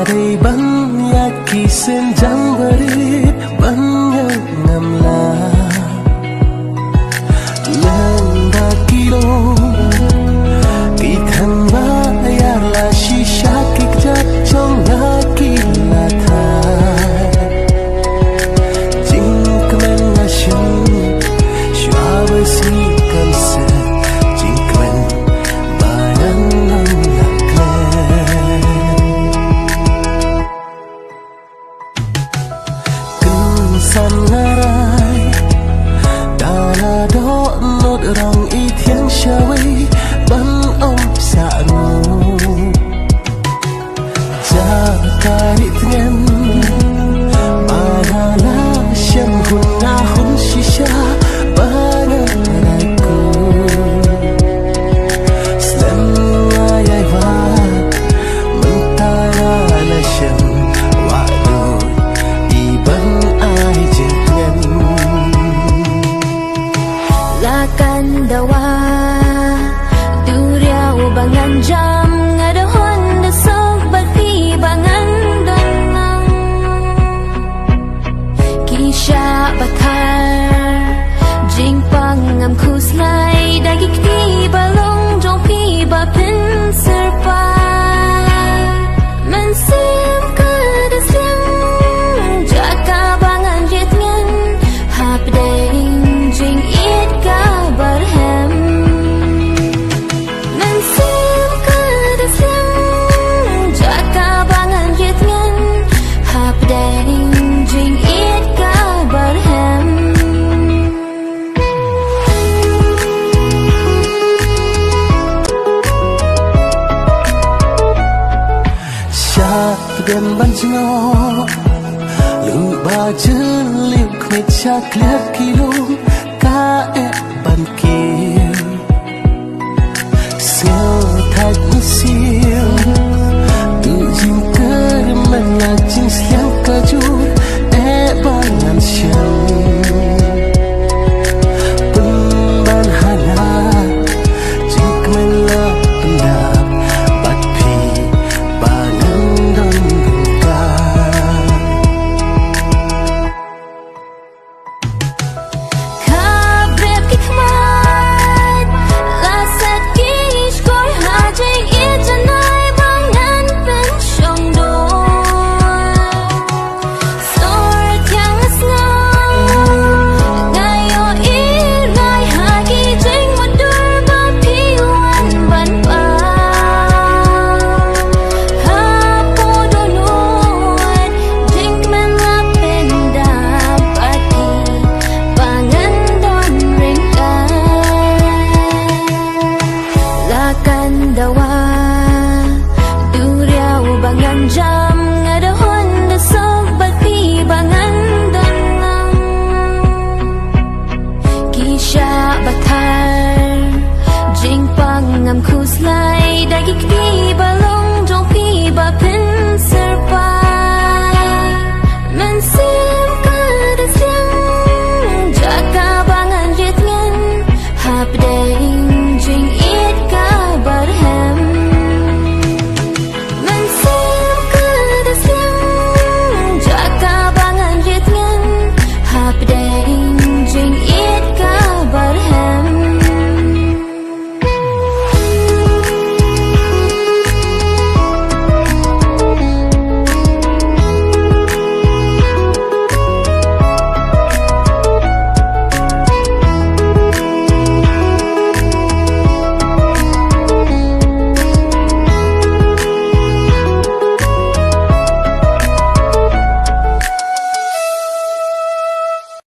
đây bắn nhạt kỳ sen trắng berit bắn nhau ngầm là lên ba kilo kỳ thân ba ya là shisha kịch chất trong ngã kỳ là thai chính kmen là sông xóa với si cầm sờ chính kmen ba nắng nắng san ngarai dala do not rang I thiang shawi ban om sa nu ja ka ritngen la shem hun na hun shisha bana ku stem ay va mentara la shem wa do I ban Lakan dawa Duriau bangan jam Ngadahuan desok Bakti bangan donang Kisha bakar Jingpang ngam kuslay Dagik di balong Jong pi bapin serpa Mensim kedesyang Jaka bangan jitngan Hapdeng Jing it kabar hem Mensim kedesyang Jaka bangan jitngan Hapdeng Jing it kabar hem Gan ban jno lu ba chữ liu khmet cha kliat kilo ka e ban ki